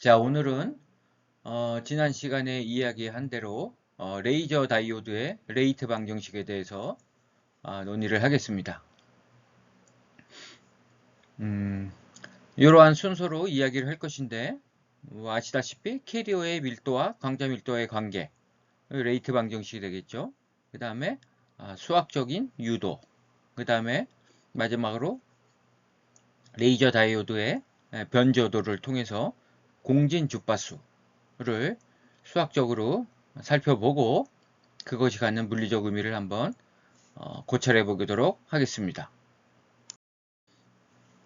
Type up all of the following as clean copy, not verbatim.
자, 오늘은 지난 시간에 이야기한 대로 레이저 다이오드의 레이트 방정식에 대해서 논의를 하겠습니다. 이러한 순서로 이야기를 할 것인데 아시다시피 캐리어의 밀도와 광자 밀도의 관계, 레이트 방정식이 되겠죠. 그 다음에 수학적인 유도, 그 다음에 마지막으로 레이저 다이오드의 변조도를 통해서 공진 주파수를 수학적으로 살펴보고 그것이 갖는 물리적 의미를 한번 고찰해 보도록 하겠습니다.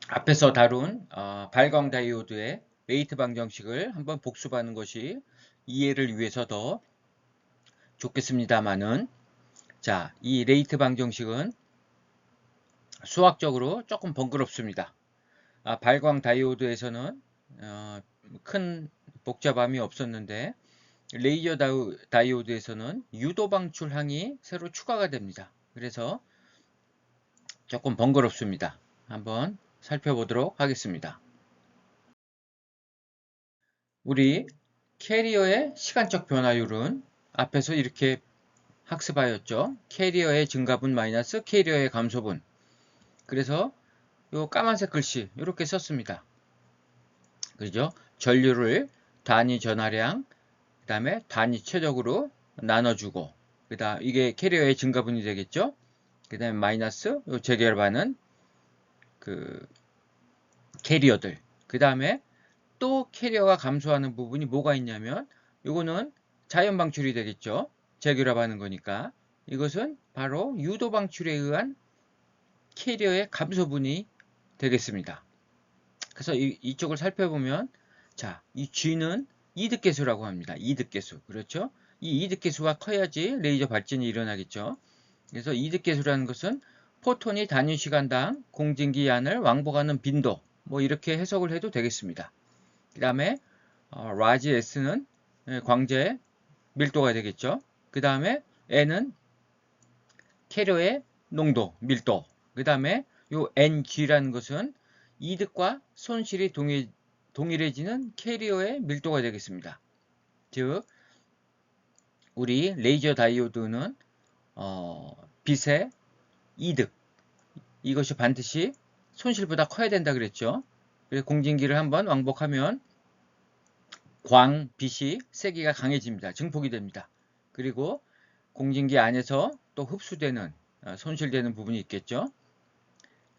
앞에서 다룬 발광 다이오드의 레이트 방정식을 한번 복습하는 것이 이해를 위해서 더 좋겠습니다만은, 자, 이 레이트 방정식은 수학적으로 조금 번거롭습니다. 발광 다이오드에서는 큰 복잡함이 없었는데 레이저 다이오드에서는 유도 방출항이 새로 추가가 됩니다. 그래서 조금 번거롭습니다. 한번 살펴보도록 하겠습니다. 우리 캐리어의 시간적 변화율은 앞에서 이렇게 학습하였죠. 캐리어의 증가분 마이너스 캐리어의 감소분. 그래서 요 까만색 글씨 이렇게 썼습니다. 그죠? 전류를 단위 전하량, 그 다음에 단위 최적으로 나눠주고, 그 다음 이게 캐리어의 증가분이 되겠죠? 그 다음에 마이너스 요 재결반은 그 캐리어들. 그 다음에 또 캐리어가 감소하는 부분이 뭐가 있냐면 이거는 자연 방출이 되겠죠? 재결합하는 거니까. 이것은 바로 유도 방출에 의한 캐리어의 감소분이 되겠습니다. 그래서 이쪽을 살펴보면, 자, 이 G는 이득계수라고 합니다. 이득계수. 그렇죠? 이 이득계수가 커야지 레이저 발진이 일어나겠죠. 그래서 이득계수라는 것은 포톤이 단위 시간당 공진기 안을 왕복하는 빈도, 뭐 이렇게 해석을 해도 되겠습니다. 그 다음에 라지 S는 광재의 밀도가 되겠죠. 그 다음에 N은 캐리어의 농도, 밀도. 그 다음에 요 NG라는 것은 이득과 손실이 동일해지는 캐리어의 밀도가 되겠습니다. 즉, 우리 레이저 다이오드는 빛의 이득, 이것이 반드시 손실보다 커야 된다 그랬죠. 그래서 공진기를 한번 왕복하면 빛이 세기가 강해집니다. 증폭이 됩니다. 그리고 공진기 안에서 또 흡수되는, 손실되는 부분이 있겠죠.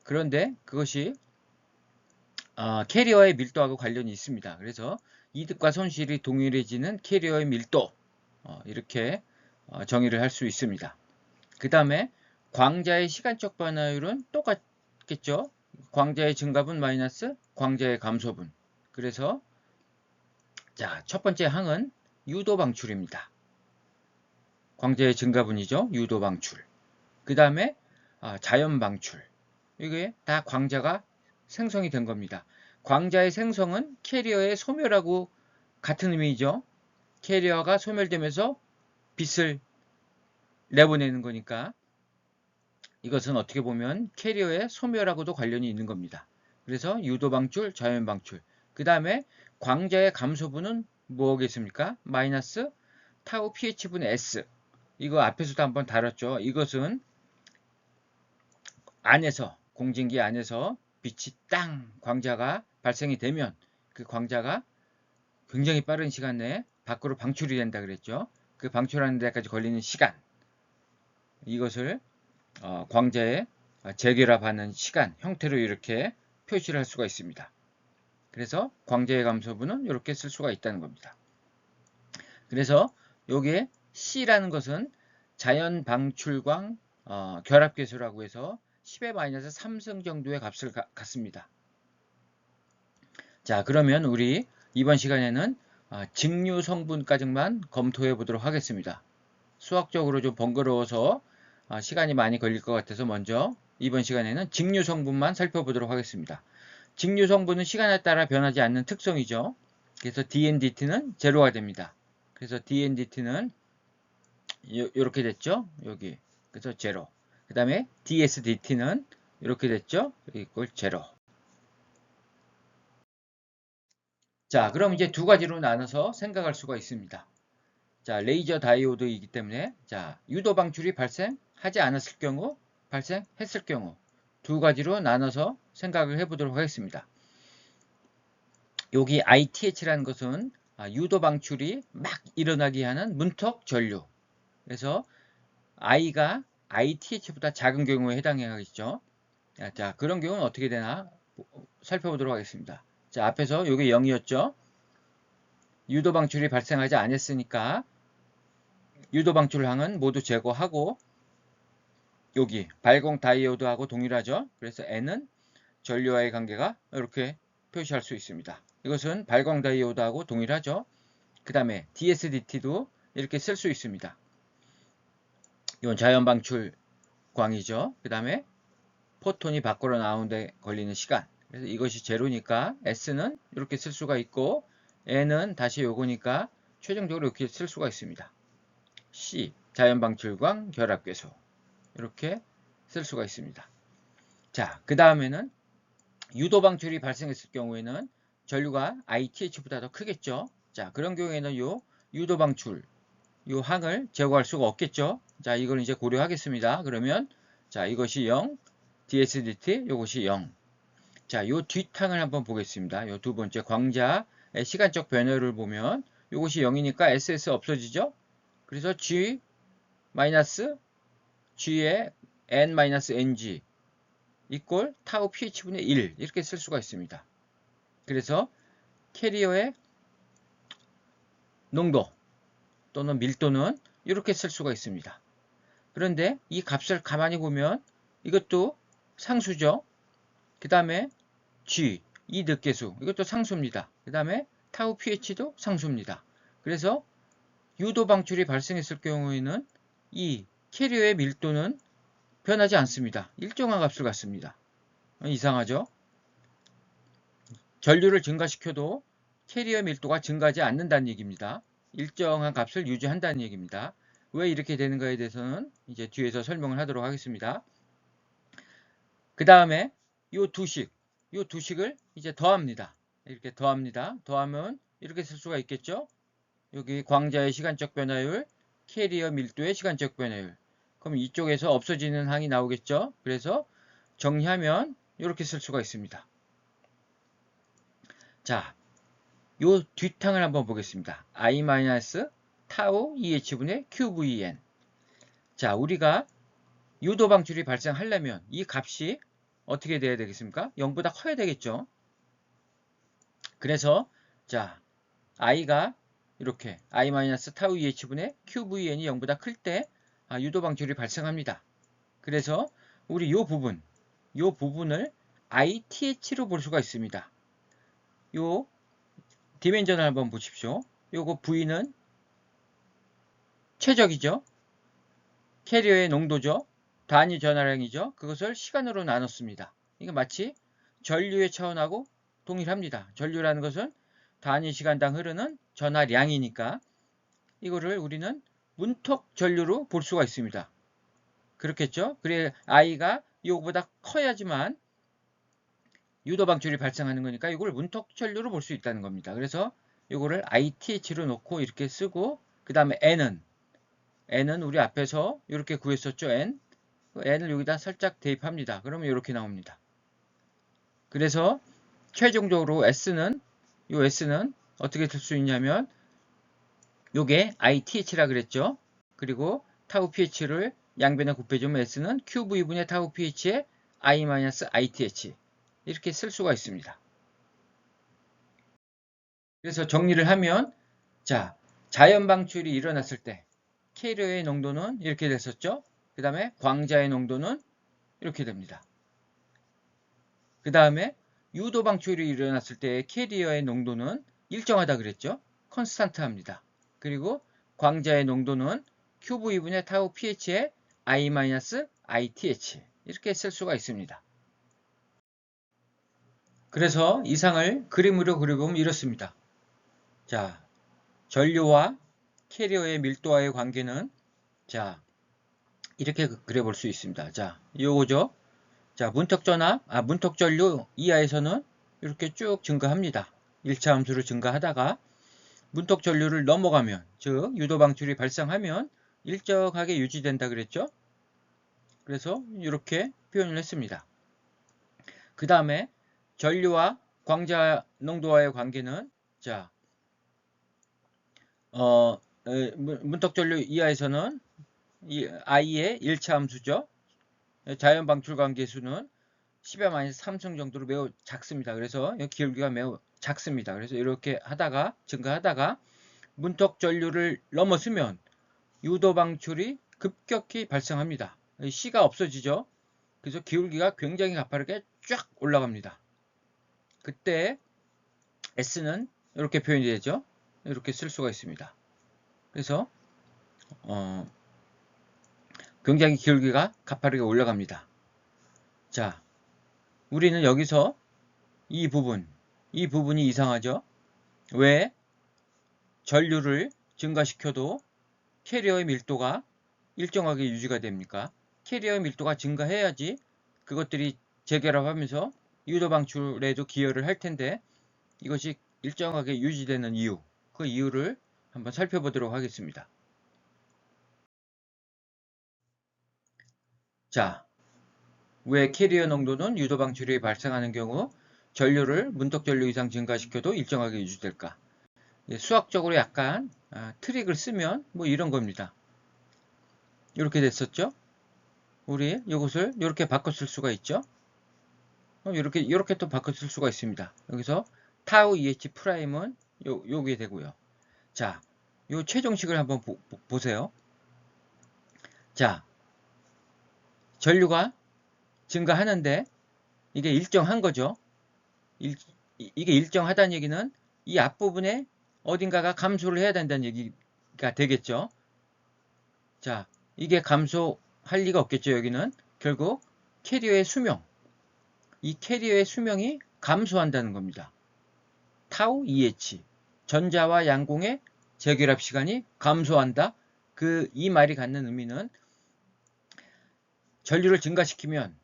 그런데 그것이 캐리어의 밀도하고 관련이 있습니다. 그래서 이득과 손실이 동일해지는 캐리어의 밀도, 이렇게 정의를 할 수 있습니다. 그 다음에 광자의 시간적 변화율은 똑같겠죠. 광자의 증가분 마이너스 광자의 감소분. 그래서 자, 첫 번째 항은 유도 방출입니다. 광자의 증가분이죠. 유도 방출. 그 다음에 자연 방출. 이게 다 광자가 생성이 된 겁니다. 광자의 생성은 캐리어의 소멸하고 같은 의미죠. 캐리어가 소멸되면서 빛을 내보내는 거니까 이것은 어떻게 보면 캐리어의 소멸하고도 관련이 있는 겁니다. 그래서 유도 방출, 자연 방출. 그 다음에 광자의 감소분은 뭐겠습니까? 마이너스 타우 pH분 S. 이거 앞에서도 한번 다뤘죠. 이것은 안에서, 공진기 안에서 빛이 땅 광자가 발생이 되면 그 광자가 굉장히 빠른 시간 내에 밖으로 방출이 된다 그랬죠. 그 방출하는 데까지 걸리는 시간, 이것을 광자의 재결합하는 시간 형태로 이렇게 표시를 할 수가 있습니다. 그래서 광자의 감소분은 이렇게 쓸 수가 있다는 겁니다. 그래서 여기에 C라는 것은 자연 방출광 결합계수라고 해서 10의 마이너스 3승 정도의 값을 갖습니다. 자, 그러면 우리 이번 시간에는 직류 성분까지만 검토해 보도록 하겠습니다. 수학적으로 좀 번거로워서 시간이 많이 걸릴 것 같아서 먼저 이번 시간에는 직류 성분만 살펴보도록 하겠습니다. 직류 성분은 시간에 따라 변하지 않는 특성이죠. 그래서 dNdt는 제로가 됩니다. 그래서 dNdt는 이렇게 됐죠. 여기. 그래서 제로. 그 다음에 dsdt는 이렇게 됐죠. 이걸 제로. 자, 그럼 이제 두 가지로 나눠서 생각할 수가 있습니다. 자, 레이저 다이오드이기 때문에 자, 유도 방출이 발생하지 않았을 경우, 발생했을 경우 두 가지로 나눠서 생각을 해보도록 하겠습니다. 여기 ITH라는 것은 유도 방출이 막 일어나게 하는 문턱 전류. 그래서 I가 ITH보다 작은 경우에 해당하겠죠. 자, 그런 경우는 어떻게 되나 살펴보도록 하겠습니다. 자, 앞에서 이게 0이었죠. 유도 방출이 발생하지 않았으니까 유도 방출항은 모두 제거하고 여기 발광 다이오드하고 동일하죠. 그래서 N은 전류와의 관계가 이렇게 표시할 수 있습니다. 이것은 발광 다이오드하고 동일하죠. 그 다음에 DSDT도 이렇게 쓸 수 있습니다. 이건 자연 방출 광이죠. 그 다음에 포톤이 밖으로 나오는데 걸리는 시간. 그래서 이것이 제로니까 S는 이렇게 쓸 수가 있고 N은 다시 요거니까 최종적으로 이렇게 쓸 수가 있습니다. C, 자연 방출광 결합괴소. 이렇게 쓸 수가 있습니다. 자, 그 다음에는 유도 방출이 발생했을 경우에는 전류가 ITH보다 더 크겠죠. 자, 그런 경우에는 요 유도 방출, 요 항을 제거할 수가 없겠죠. 자, 이걸 이제 고려하겠습니다. 그러면 자, 이것이 0, DSDT, 이것이 0. 자, 요 뒷항을 한번 보겠습니다. 요 두 번째 광자의 시간적 변화를 보면 이것이 0이니까 SS 없어지죠. 그래서 G 마이너스 G의 N-NG 이꼴 타우 pH분의 1 이렇게 쓸 수가 있습니다. 그래서 캐리어의 농도 또는 밀도는 이렇게 쓸 수가 있습니다. 그런데 이 값을 가만히 보면 이것도 상수죠. 그 다음에 G, 이 늑계수 이것도 상수입니다. 그 다음에 타우 pH도 상수입니다. 그래서 유도 방출이 발생했을 경우에는 이 캐리어의 밀도는 변하지 않습니다. 일정한 값을 갖습니다. 이상하죠? 전류를 증가시켜도 캐리어 밀도가 증가하지 않는다는 얘기입니다. 일정한 값을 유지한다는 얘기입니다. 왜 이렇게 되는가에 대해서는 이제 뒤에서 설명을 하도록 하겠습니다. 그 다음에 요 두식을 이제 더합니다. 이렇게 더합니다. 더하면 이렇게 쓸 수가 있겠죠? 여기 광자의 시간적 변화율, 캐리어 밀도의 시간적 변화율. 그럼 이쪽에서 없어지는 항이 나오겠죠? 그래서 정리하면 이렇게 쓸 수가 있습니다. 자, 요 뒷항을 한번 보겠습니다. I-타우 EH분의 QVN. 자, 우리가 유도 방출이 발생하려면 이 값이 어떻게 돼야 되겠습니까? 0보다 커야 되겠죠? 그래서 자, I가 이렇게 I-타우 EH분의 QVN이 0보다 클 때 유도 방출이 발생합니다. 그래서 우리 요 부분을 ITH로 볼 수가 있습니다. 요 디멘전을 한번 보십시오. 요거 V는 최적이죠. 캐리어의 농도죠. 단위 전하량이죠. 그것을 시간으로 나눴습니다. 이게 마치 전류의 차원하고 동일합니다. 전류라는 것은 단위 시간당 흐르는 전하량이니까 이거를 우리는 문턱 전류로 볼 수가 있습니다. 그렇겠죠? 그래 I가 이거보다 커야지만 유도 방출이 발생하는 거니까 이걸 문턱 전류로 볼 수 있다는 겁니다. 그래서 이거를 ITH로 놓고 이렇게 쓰고 그 다음에 N은 우리 앞에서 이렇게 구했었죠. N을 여기다 살짝 대입합니다. 그러면 이렇게 나옵니다. 그래서 최종적으로 S는 어떻게 쓸 수 있냐면 요게 ITH라 그랬죠. 그리고 타우 pH를 양변에 곱해주면 S는 QV분의 타우 pH의 I-ITH 이렇게 쓸 수가 있습니다. 그래서 정리를 하면 자, 자연 방출이 일어났을 때 캐리어의 농도는 이렇게 됐었죠. 그 다음에 광자의 농도는 이렇게 됩니다. 그 다음에 유도 방출이 일어났을 때 캐리어의 농도는 일정하다 그랬죠. 컨스탄트합니다. 그리고 광자의 농도는 QV분의 타우 pH의 I-ITH 이렇게 쓸 수가 있습니다. 그래서 이 상을 그림으로 그려보면 이렇습니다. 자, 전류와 캐리어의 밀도와의 관계는 자, 이렇게 그려볼 수 있습니다. 자, 요거죠. 자, 문턱 전압, 문턱 전류 이하에서는 이렇게 쭉 증가합니다. 1차 함수로 증가하다가 문턱 전류를 넘어가면, 즉 유도 방출이 발생하면 일정하게 유지된다 그랬죠? 그래서 이렇게 표현을 했습니다. 그 다음에 전류와 광자 농도와의 관계는 자, 문턱 전류 이하에서는 이 I의 1차 함수죠. 자연 방출 관계수는 10의 3승 정도로 매우 작습니다. 그래서 기울기가 매우 작습니다. 그래서 이렇게 하다가 증가하다가 문턱 전류를 넘어서면 유도 방출이 급격히 발생합니다. C가 없어지죠. 그래서 기울기가 굉장히 가파르게 쫙 올라갑니다. 그때 S는 이렇게 표현이 되죠. 이렇게 쓸 수가 있습니다. 그래서 굉장히 기울기가 가파르게 올라갑니다. 자, 우리는 여기서 이 부분이 이상하죠? 왜 전류를 증가시켜도 캐리어의 밀도가 일정하게 유지가 됩니까? 캐리어의 밀도가 증가해야지 그것들이 재결합하면서 유도 방출에도 기여를 할 텐데 이것이 일정하게 유지되는 이유, 그 이유를 한번 살펴보도록 하겠습니다. 자, 왜 캐리어 농도는 유도 방출이 발생하는 경우 전류를 문턱 전류 이상 증가시켜도 일정하게 유지될까? 수학적으로 약간 트릭을 쓰면 뭐 이런 겁니다. 이렇게 됐었죠? 우리 이것을 이렇게 바꿔 쓸 수가 있죠? 이렇게 또 바꿔 쓸 수가 있습니다. 여기서 타우 EH 프라임은 요게 되고요. 자, 요 최종식을 한번 보세요. 자, 전류가 증가하는데 이게 일정한 거죠. 이게 일정하다는 얘기는 이 앞부분에 어딘가가 감소를 해야 된다는 얘기가 되겠죠. 자, 이게 감소할 리가 없겠죠. 여기는 결국 캐리어의 수명, 이 캐리어의 수명이 감소한다는 겁니다. 타우 EH, 전자와 양공의 재결합 시간이 감소한다. 이 말이 갖는 의미는 전류를 증가시키면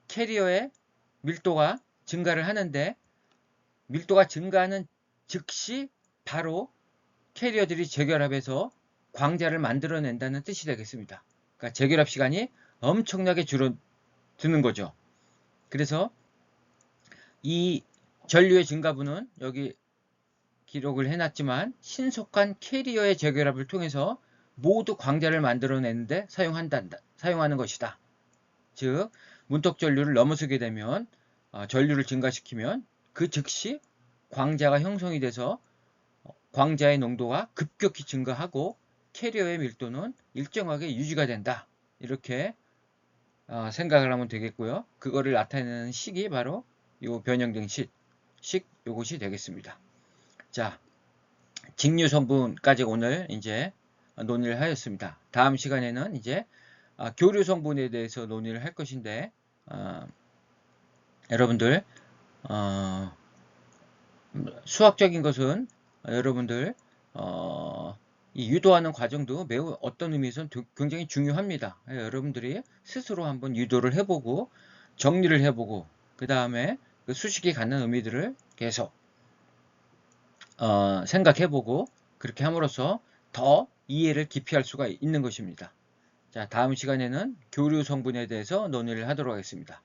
캐리어의 밀도가 증가를 하는데 밀도가 증가하는 즉시 바로 캐리어들이 재결합해서 광자를 만들어낸다는 뜻이 되겠습니다. 그러니까 재결합 시간이 엄청나게 줄어드는 거죠. 그래서 이 전류의 증가분은 여기 기록을 해놨지만 신속한 캐리어의 재결합을 통해서 모두 광자를 만들어내는데 사용하는 것이다. 즉 문턱 전류를 넘어서게 되면 전류를 증가시키면 그 즉시 광자가 형성이 돼서 광자의 농도가 급격히 증가하고 캐리어의 밀도는 일정하게 유지가 된다. 이렇게 생각을 하면 되겠고요. 그거를 나타내는 식이 바로 이 변형된 식 요것이 되겠습니다. 자, 직류 성분까지 오늘 이제 논의를 하였습니다. 다음 시간에는 이제 교류 성분에 대해서 논의를 할 것인데 여러분들 수학적인 것은 여러분들 이 유도하는 과정도 매우 어떤 의미에서는 굉장히 중요합니다. 여러분들이 스스로 한번 유도를 해보고 정리를 해보고 그 다음에 그 수식이 갖는 의미들을 계속 생각해보고 그렇게 함으로써 더 이해를 깊이 할 수가 있는 것입니다. 자, 다음 시간에는 교류 성분에 대해서 논의를 하도록 하겠습니다.